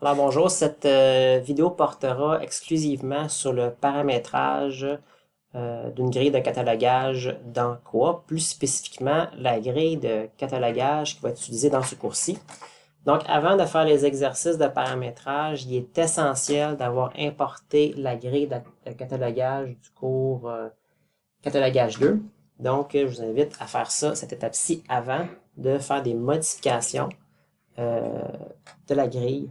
Alors bonjour, cette vidéo portera exclusivement sur le paramétrage d'une grille de catalogage dans Coop, plus spécifiquement la grille de catalogage qui va être utilisée dans ce cours-ci. Donc avant de faire les exercices de paramétrage, il est essentiel d'avoir importé la grille de catalogage du cours catalogage 2. Donc je vous invite à faire ça, cette étape-ci, avant de faire des modifications de la grille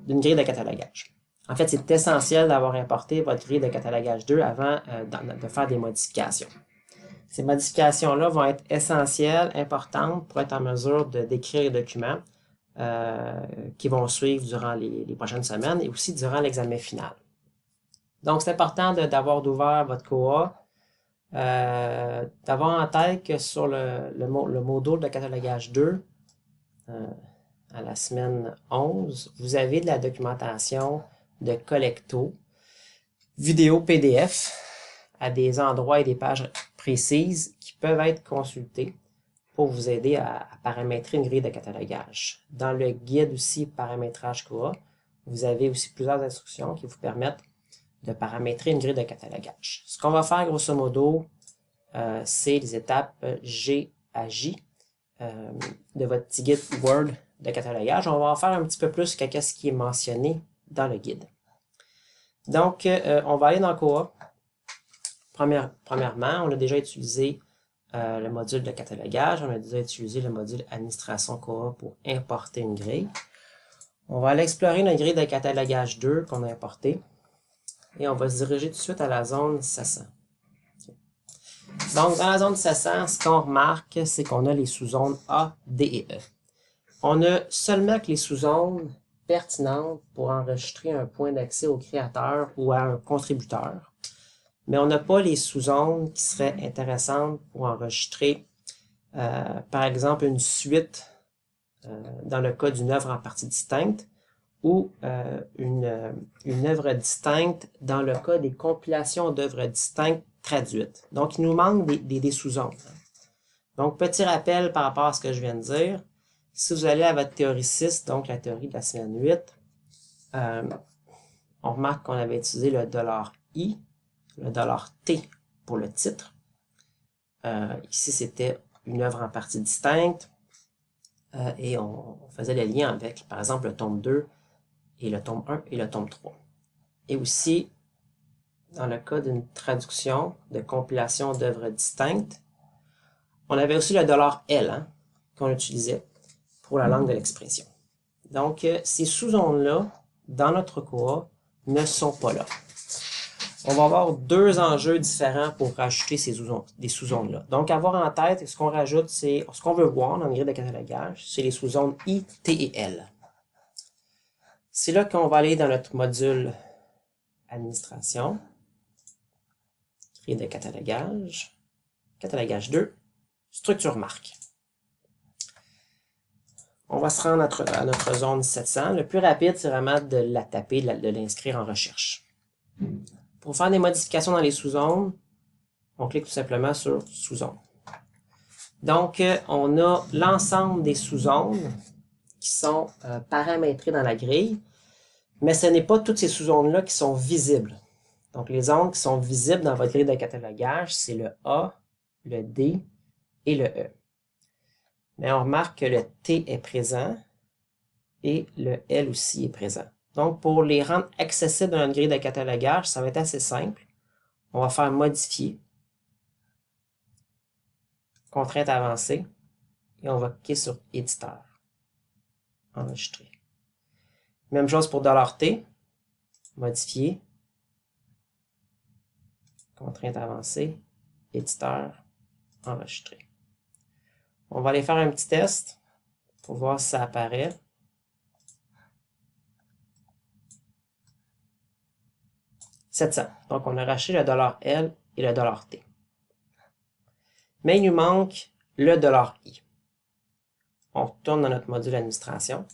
d'une grille de catalogage. En fait, c'est essentiel d'avoir importé votre grille de catalogage 2 avant de faire des modifications. Ces modifications-là vont être essentielles, importantes pour être en mesure de décrire les documents qui vont suivre durant les prochaines semaines et aussi durant l'examen final. Donc, c'est important d'avoir ouvert votre COA, d'avoir en tête que sur le module de catalogage 2, à la semaine 11, vous avez de la documentation de collecto, vidéo PDF, à des endroits et des pages précises qui peuvent être consultées pour vous aider à paramétrer une grille de catalogage. Dans le guide aussi paramétrage COA, vous avez aussi plusieurs instructions qui vous permettent de paramétrer une grille de catalogage. Ce qu'on va faire grosso modo, c'est les étapes G à J de votre petit guide Word de catalogage. On va en faire un petit peu plus qu'à ce qui est mentionné dans le guide. Donc, on va aller dans COA. Premièrement, on a déjà utilisé le module de catalogage. On a déjà utilisé le module administration COA pour importer une grille. On va aller explorer notre grille de catalogage 2 qu'on a importée. Et on va se diriger tout de suite à la zone 700. Donc, dans la zone 700, ce qu'on remarque, c'est qu'on a les sous-zones A, D et E. On a seulement que les sous-zones pertinentes pour enregistrer un point d'accès au créateur ou à un contributeur, mais on n'a pas les sous-zones qui seraient intéressantes pour enregistrer, par exemple, une suite dans le cas d'une œuvre en partie distincte ou une œuvre distincte dans le cas des compilations d'œuvres distinctes traduites. Donc, il nous manque des sous-zones. Donc, petit rappel par rapport à ce que je viens de dire. Si vous allez à votre théorie 6, donc la théorie de la semaine 8, on remarque qu'on avait utilisé le $i, le $t pour le titre. Ici, c'était une œuvre en partie distincte et on faisait le lien avec, par exemple, le tome 2 et le tome 1 et le tome 3. Et aussi, dans le cas d'une traduction de compilation d'œuvres distinctes, on avait aussi le $L qu'on utilisait pour la langue de l'expression. Donc, ces sous-zones-là, dans notre COA, ne sont pas là. On va avoir deux enjeux différents pour rajouter des sous-zones-là. Donc, avoir en tête, ce qu'on rajoute, c'est ce qu'on veut voir dans le grille de catalogage, c'est les sous-zones I, T et L. C'est là qu'on va aller dans notre module administration, grille de catalogage, catalogage 2, structure marque. On va se rendre à notre zone 700. Le plus rapide, c'est vraiment de la taper, de l'inscrire en recherche. Pour faire des modifications dans les sous-zones, on clique tout simplement sur sous-zone. Donc, on a l'ensemble des sous-zones qui sont paramétrées dans la grille, mais ce n'est pas toutes ces sous-zones-là qui sont visibles. Donc, les zones qui sont visibles dans votre grille de catalogage, c'est le A, le D et le E. Mais on remarque que le T est présent et le L aussi est présent. Donc, pour les rendre accessibles dans notre grille de catalogage, ça va être assez simple. On va faire modifier, contrainte avancée, et on va cliquer sur éditeur, enregistrer. Même chose pour $t, modifier, contrainte avancée, éditeur, enregistrer. On va aller faire un petit test pour voir si ça apparaît. $700. Donc, on a racheté le $L et le $t. Mais il nous manque le $i. On retourne dans notre module administration.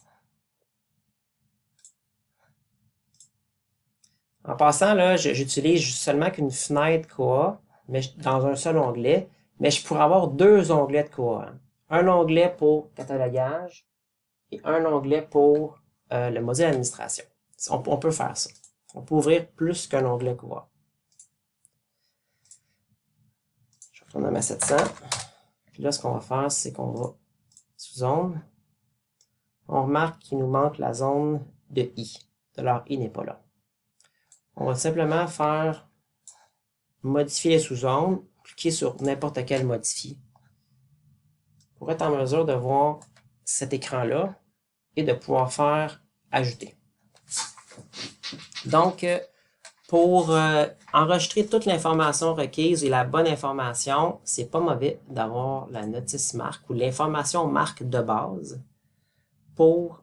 En passant, là, j'utilise seulement qu'une fenêtre COA, mais dans un seul onglet, mais je pourrais avoir deux onglets de COA. Un onglet pour catalogage et un onglet pour le module administration. On peut faire ça. On peut ouvrir plus qu'un onglet courant. Je retourne à ma 700. Puis là, ce qu'on va faire, c'est qu'on va sous zone. On remarque qu'il nous manque la zone de I. $i n'est pas là. On va simplement faire modifier les sous-zones, cliquer sur n'importe quel modifier pour être en mesure de voir cet écran-là et de pouvoir faire ajouter. Donc, pour enregistrer toute l'information requise et la bonne information, c'est pas mauvais d'avoir la notice marque ou l'information marque de base pour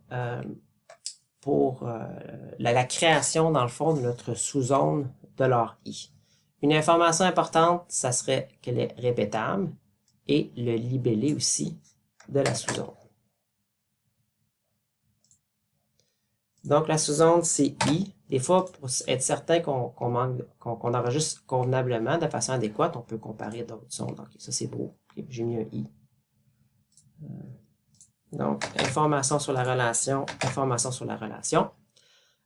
la création, dans le fond, de notre sous-zone $i. Une information importante, ça serait qu'elle est répétable et le libellé aussi de la sous-zone. Donc, la sous-zone, c'est I. Des fois, pour être certain qu'on enregistre convenablement, de façon adéquate, on peut comparer d'autres zones. Donc, ça, c'est beau. J'ai mis un I. Donc, information sur la relation, information sur la relation.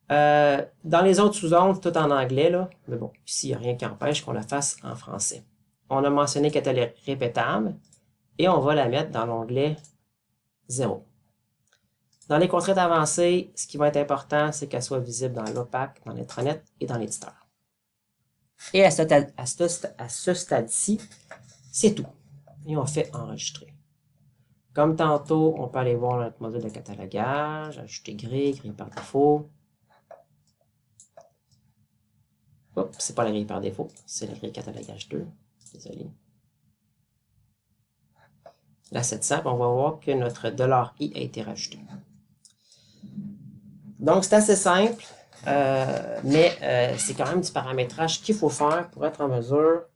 Dans les autres sous-zones, tout en anglais, là, mais bon, ici, il n'y a rien qui empêche qu'on la fasse en français. On a mentionné qu'elle est répétable et on va la mettre dans l'onglet 0. Dans les contraintes avancées, ce qui va être important, c'est qu'elle soit visible dans l'OPAC, dans l'intranet et dans l'éditeur. Et à ce stade-ci, c'est tout. Et on fait enregistrer. Comme tantôt, on peut aller voir notre module de catalogage, ajouter grille par défaut. Oups, c'est pas la grille par défaut, c'est la grille catalogage 2. Désolé. La 700, on va voir que notre $i a été rajouté. Donc, c'est assez simple, mais c'est quand même du paramétrage qu'il faut faire pour être en mesure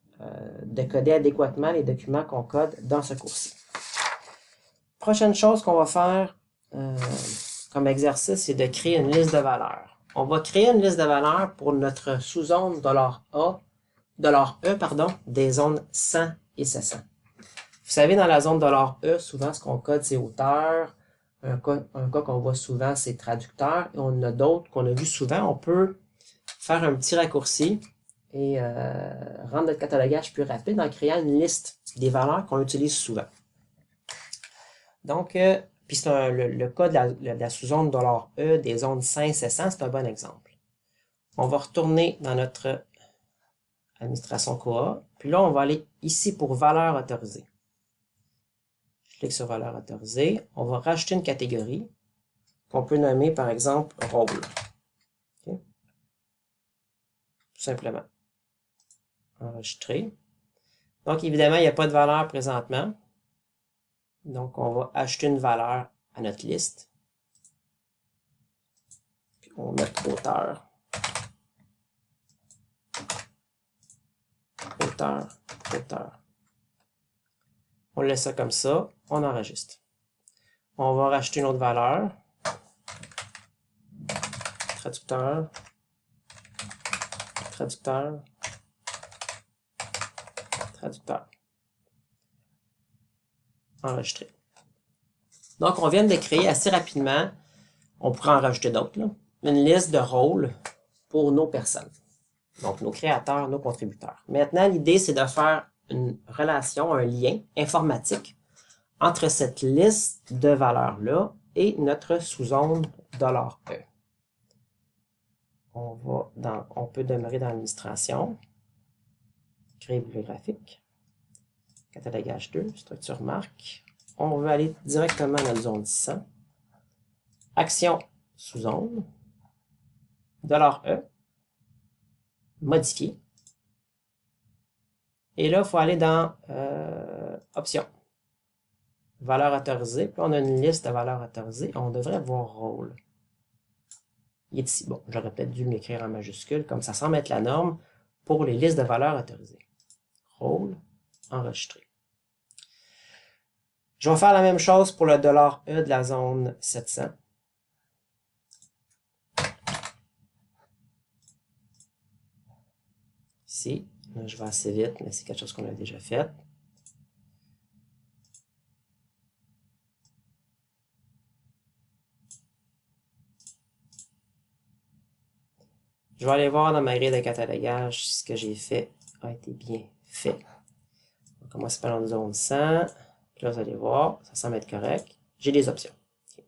de coder adéquatement les documents qu'on code dans ce cours-ci. Prochaine chose qu'on va faire comme exercice, c'est de créer une liste de valeurs. On va créer une liste de valeurs pour notre sous-zone $E, des zones 100 et 700. Vous savez, dans la zone $E, souvent, ce qu'on code, c'est auteur. Un cas qu'on voit souvent, c'est traducteur. Et on en a d'autres qu'on a vu souvent. On peut faire un petit raccourci et rendre notre catalogage plus rapide en créant une liste des valeurs qu'on utilise souvent. Donc, puis c'est le cas de la sous-zone $E des zones 100 et 700, c'est un bon exemple. On va retourner dans notre administration COA. Puis là, on va aller ici pour valeur autorisée. Je clique sur valeur autorisée. On va rajouter une catégorie qu'on peut nommer, par exemple, rôle. Okay. Tout simplement. Enregistrer. Donc, évidemment, il n'y a pas de valeur présentement. Donc, on va ajouter une valeur à notre liste. Puis, on va mettre auteur. Auteur. On laisse ça comme ça. On enregistre. On va rajouter une autre valeur. Traducteur. Enregistrer. Donc, on vient de créer assez rapidement, on pourrait en rajouter d'autres, une liste de rôles pour nos personnes. Donc, nos créateurs, nos contributeurs. Maintenant, l'idée, c'est de faire une relation, un lien informatique entre cette liste de valeurs-là et notre sous-zone $E. On peut demeurer dans l'administration, créer bibliographique, catalogage 2, structure marque. On veut aller directement dans la zone 100. Action sous-zone, $E, modifier. Et là, il faut aller dans Options, valeur autorisée. Puis on a une liste de valeurs autorisées. On devrait voir rôle. Il est ici. Bon, j'aurais peut-être dû l'écrire en majuscule, comme ça semble être la norme pour les listes de valeurs autorisées. Rôle, enregistrer. Je vais faire la même chose pour le $E de la zone 700. Ici, là, je vais assez vite, mais c'est quelque chose qu'on a déjà fait. Je vais aller voir dans ma grille de catalogage si ce que j'ai fait a été bien fait. On va commencer par une zone 100. Puis là, vous allez voir, ça semble être correct. J'ai des options. Okay.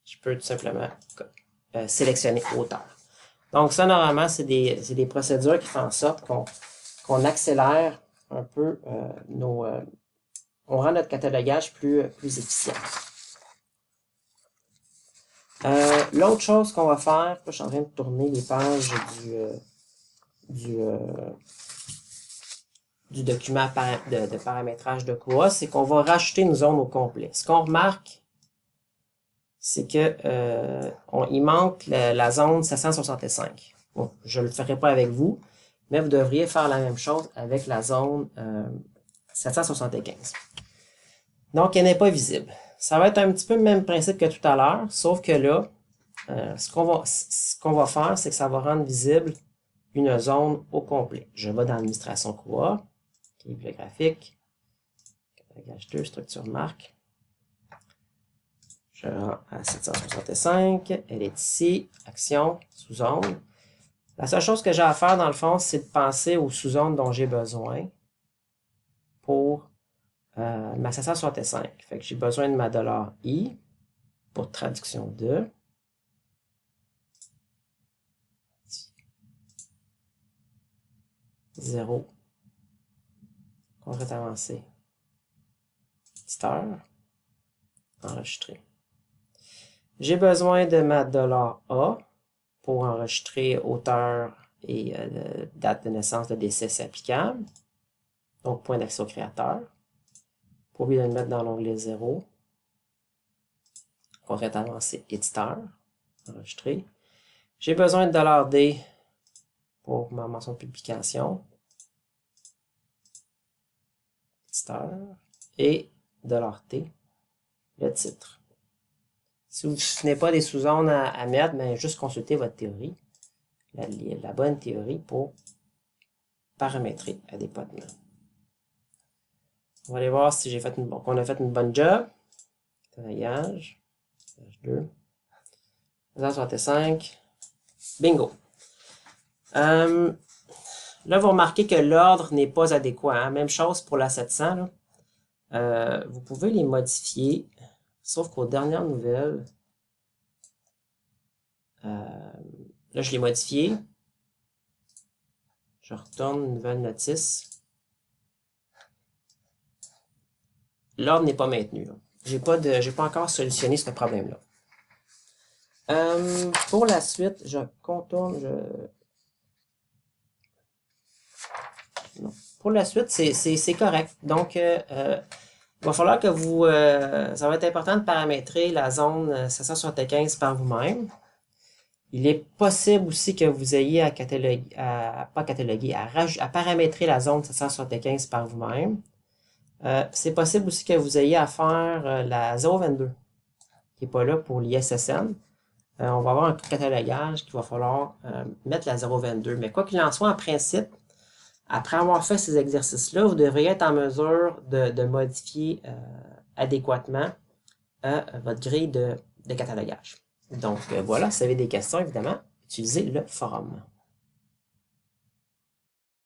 Je peux tout simplement sélectionner hauteur. Donc ça, normalement, c'est des procédures qui font en sorte qu'on accélère un peu on rend notre catalogage plus efficient. L'autre chose qu'on va faire, là, je suis en train de tourner les pages du document de paramétrage de Koha, c'est qu'on va rajouter une zone au complet. Ce qu'on remarque, c'est que il manque la zone 765. Bon, je ne le ferai pas avec vous, mais vous devriez faire la même chose avec la zone 775. Donc, elle n'est pas visible. Ça va être un petit peu le même principe que tout à l'heure, sauf que là, ce qu'on va faire, c'est que ça va rendre visible une zone au complet. Je vais dans l'administration Koha, bibliographique, catalogage 2, structure marque. Je rends à 765, elle est ici, action, sous-zone. La seule chose que j'ai à faire, dans le fond, c'est de penser aux sous-zones dont j'ai besoin pour ma 765. Fait que j'ai besoin de ma $i pour traduction de. 0. Contrainte avancée. Éditeur. Enregistrer. J'ai besoin de ma $a pour enregistrer auteur et date de naissance de décès c'est applicable. Donc, point d'accès au créateur. Pour oublier de le mettre dans l'onglet 0. Contrainte avancée, éditeur. Enregistrer. J'ai besoin de $d pour ma mention de publication. Éditeur. Et $t, le titre. Si vous n'avez pas des sous-zones à mettre, mais juste consultez votre théorie, la bonne théorie pour paramétrer adéquatement. On va aller voir si j'ai fait qu'on a fait une bonne job. Catalogage, page 2, 65, bingo. Là, vous remarquez que l'ordre n'est pas adéquat. Hein? Même chose pour la 700. Là. Vous pouvez les modifier, sauf qu'aux dernières nouvelles, là, je l'ai modifié. Je retourne, nouvelle notice. L'ordre n'est pas maintenu. J'ai pas encore solutionné ce problème-là. Pour la suite, je contourne. Non. Pour la suite, c'est correct. Donc, il va falloir que vous... ça va être important de paramétrer la zone 775 par vous-même. Il est possible aussi que vous ayez à paramétrer la zone 775 par vous-même. C'est possible aussi que vous ayez à faire la 022, qui n'est pas là pour l'ISSN. On va avoir un catalogage qu'il va falloir mettre la 022. Mais quoi qu'il en soit, en principe, après avoir fait ces exercices-là, vous devriez être en mesure de modifier adéquatement votre grille de catalogage. Donc voilà, si vous avez des questions, évidemment, utilisez le forum.